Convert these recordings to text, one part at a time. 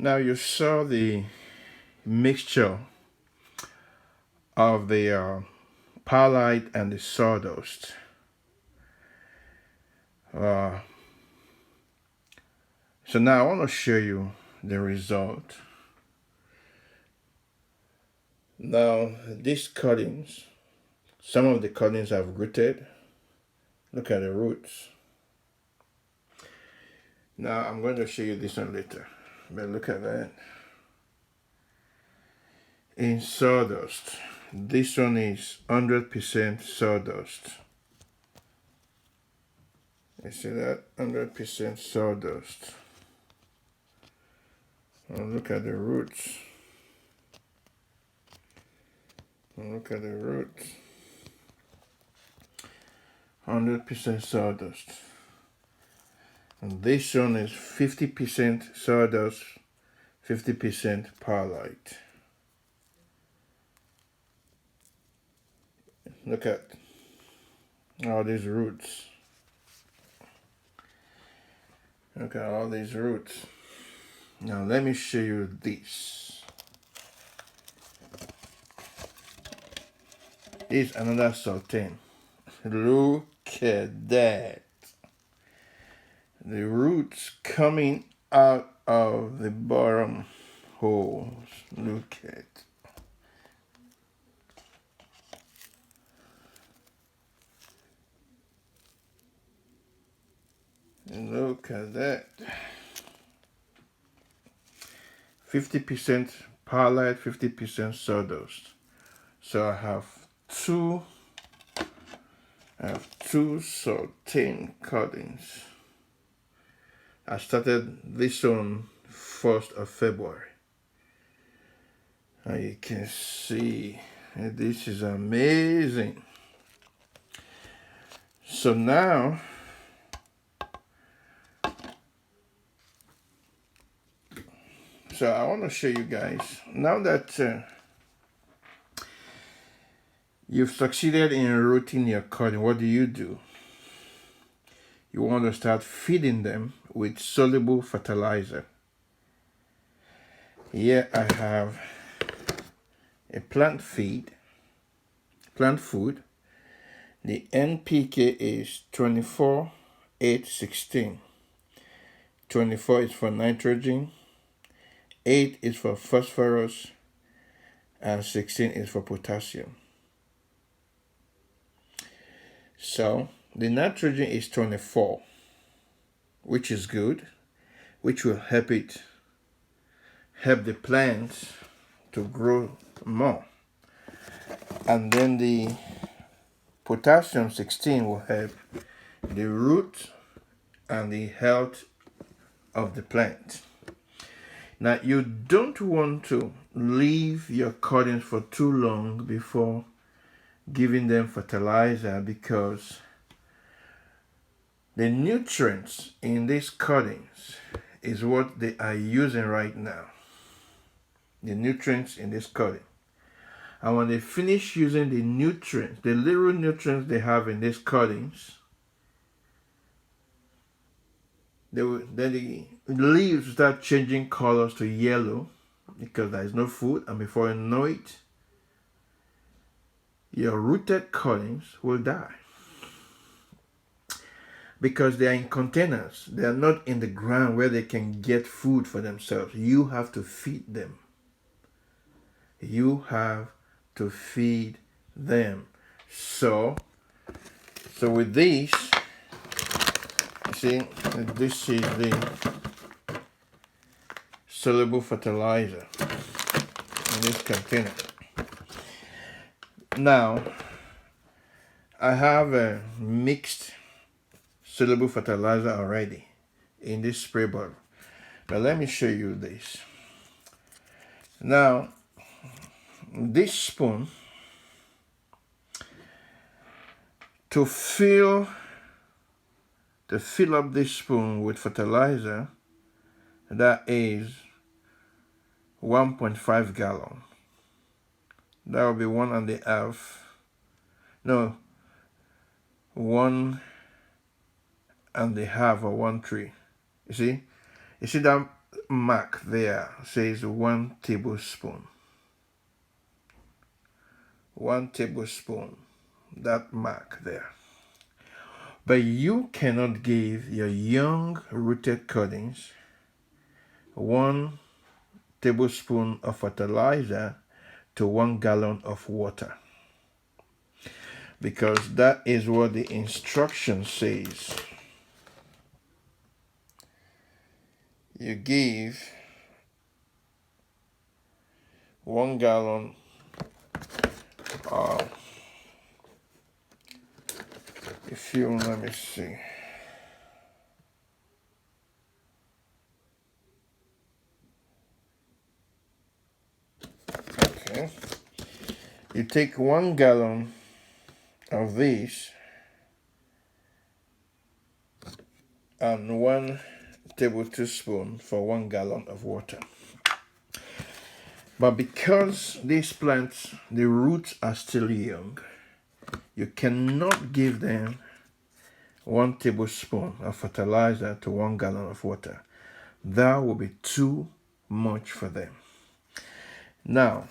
Now you saw the mixture of the perlite and the sawdust. Uh, so now I want to show you the result. Now these cuttings, some of the cuttings have rooted. Look at the roots. Now I'm going to show you this one later, but look at that. In sawdust, this one is 100% sawdust. You see that? 100% sawdust. Now look at the roots. Look at the roots. 100% sawdust. And this one is 50% sawdust, 50% perlite. Look at all these roots. Look at all these roots. Now let me show you this. This is another sultan. Look at that. The roots coming out of the bottom holes. Look at. Look at that. 50% perlite, 50% sawdust. So I have two sultan cuttings. I started this on 1st of February. And you can see this is amazing. So now I want to show you guys, now that you've succeeded in rooting your cotton, what do? You want to start feeding them with soluble fertilizer. Here I have a plant food. The NPK is 24-8-16. 24 is for nitrogen, 8 is for phosphorus, and 16 is for potassium. So the nitrogen is 24, which is good, which will help the plants to grow more. And then the potassium 16 will help the root and the health of the plant. Now you don't want to leave your cuttings for too long before giving them fertilizer, because the nutrients in these cuttings is what they are using right now. The nutrients in this cutting. And when they finish using the nutrients, the little nutrients they have in these cuttings, then the leaves start changing colors to yellow because there is no food, and before you know it, your rooted cuttings will die. Because they are in containers. They are not in the ground where they can get food for themselves. You have to feed them. You have to feed them. So with this, you see, this is the soluble fertilizer in this container. Now, I have a mixed soluble fertilizer already in this spray bottle. But let me show you this. Now, this spoon, to fill up this spoon with fertilizer, that is 1.5 gallon. That will be 1.5. No, 1.5 or 1.3. You see that mark there says 1 tablespoon. 1 tablespoon, that mark there. But you cannot give your young rooted cuttings 1 tablespoon of fertilizer to 1 gallon of water, because that is what the instruction says. You give 1 gallon let me see. Okay. You take 1 gallon of this and 1 tablespoon for 1 gallon of water. But because these plants, the roots are still young, you cannot give them 1 tablespoon of fertilizer to 1 gallon of water. That will be too much for them. Now,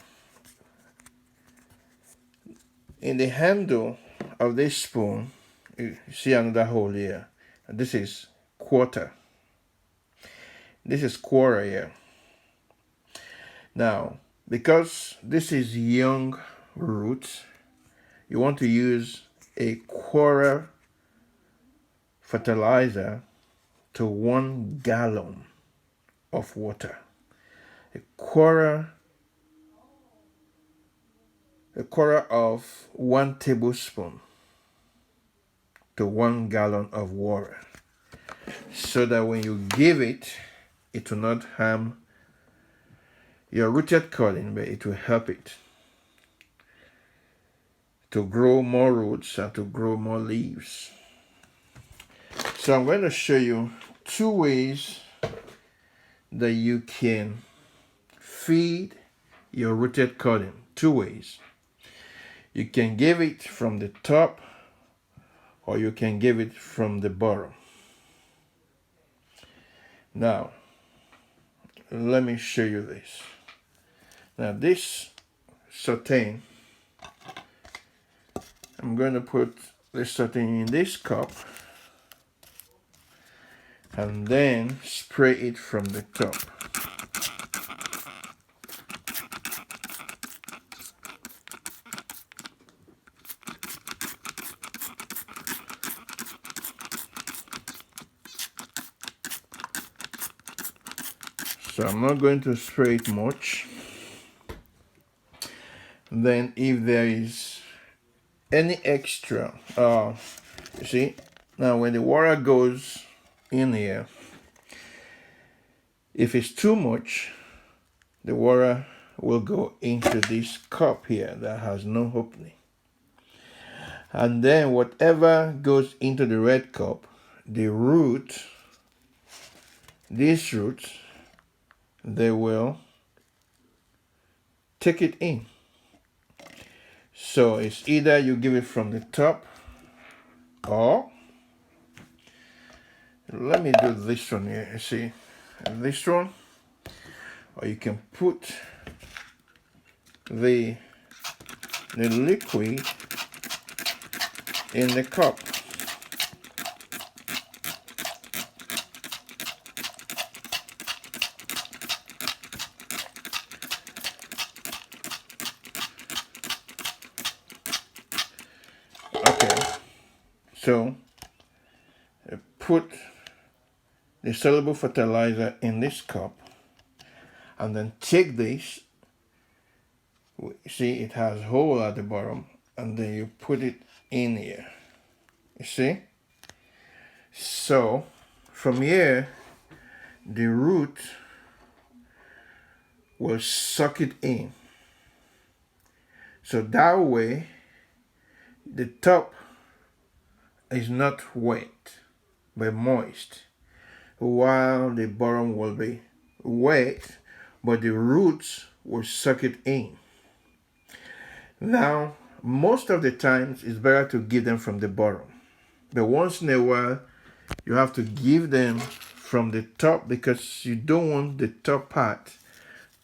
in the handle of this spoon, you see another hole here. This is quarter. This is quarter here. Now, because this is young roots, you want to use a quarter fertilizer to 1 gallon of water. A quarter of 1 tablespoon to 1 gallon of water, so that when you give it, it will not harm your rooted cutting, but it will help it to grow more roots and to grow more leaves. So I'm going to show you 2 ways that you can feed your rooted cutting. 2 ways. You can give it from the top, or you can give it from the bottom. Now, let me show you this. Now this sauterne, I'm going to put the sauterne in this cup and then spray it from the top. So I'm not going to spray it much. Then if there is any extra, you see, now when the water goes in here, if it's too much, the water will go into this cup here that has no opening. And then whatever goes into the red cup, the root, these roots, they will take it in. So it's either you give it from the top, or let me do this one here. You see this one, or you can put the liquid in the cup. Okay, so put the soluble fertilizer in this cup, and then take this. See, it has a hole at the bottom, and then you put it in here. You see? So from here, the root will suck it in. So that way, the top is not wet but moist, while the bottom will be wet, but the roots will suck it in. Now, most of the times it's better to give them from the bottom, but once in a while you have to give them from the top because you don't want the top part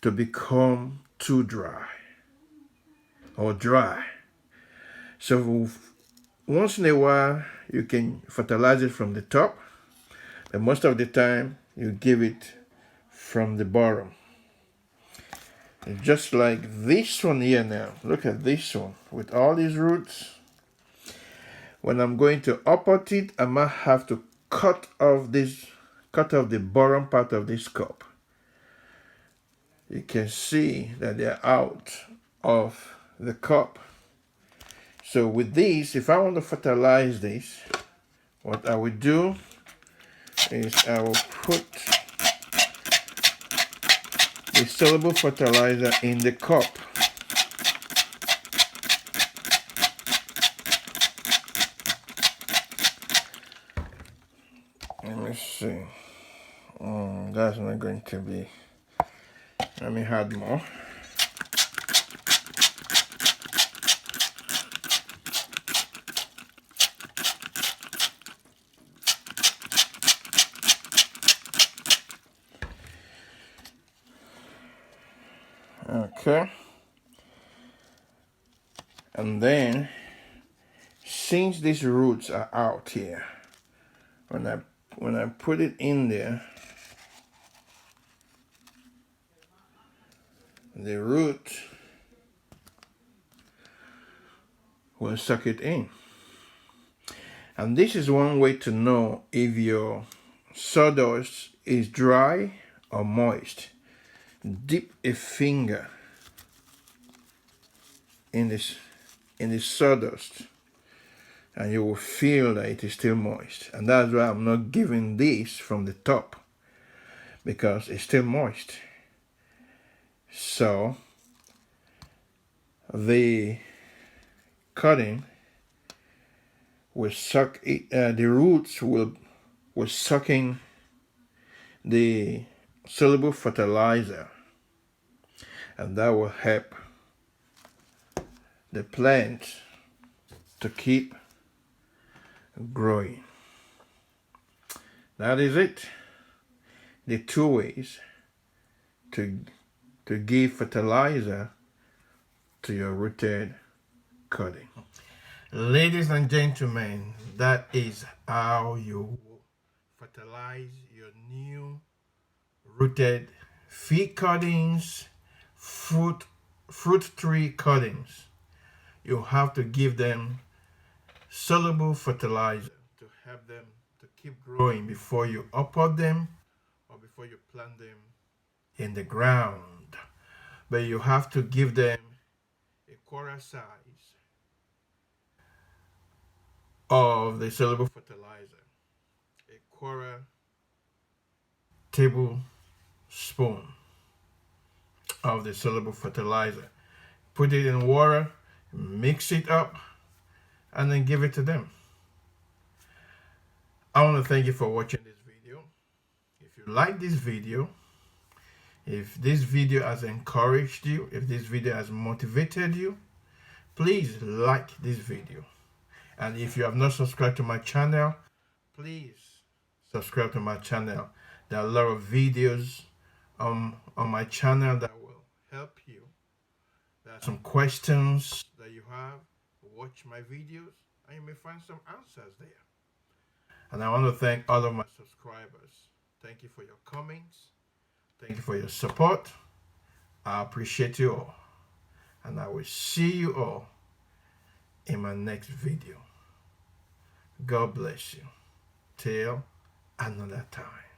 to become too dry or dry. So once in a while you can fertilize it from the top, but most of the time you give it from the bottom. And just like this one here now, look at this one with all these roots. When I'm going to uproot it, I might have to cut off the bottom part of this cup. You can see that they're out of the cup. So with this, if I want to fertilize this, what I will do is I will put the soluble fertilizer in the cup. Let me see. That's not going to be. Let me add more. Okay. And then, since these roots are out here, when I put it in there, the root will suck it in. And this is one way to know if your sawdust is dry or moist. Dip a finger in the sawdust and you will feel that it is still moist. And that's why I'm not giving this from the top, because it's still moist. So the cutting will suck it, the roots will sucking the soluble fertilizer, and that will help the plant to keep growing. That is it. The two ways to give fertilizer to your rooted cutting. Ladies and gentlemen, that is how you fertilize your new rooted fig cuttings, fruit tree cuttings. You have to give them soluble fertilizer to help them to keep growing before you uproot them or before you plant them in the ground. But you have to give them a quarter size of the soluble fertilizer, a quarter tablespoon of the soluble fertilizer. Put it in water, mix it up, and then give it to them. I want to thank you for watching this video. If you like this video, if this video has encouraged you, if this video has motivated you, please like this video. And if you have not subscribed to my channel, please subscribe to my channel. There are a lot of videos on my channel that will help you. There are some questions that you have. Watch my videos and you may find some answers there. And I want to thank all of my subscribers. Thank you for your comments. Thank you for your support. I appreciate you all. And I will see you all in my next video. God bless you. Till another time.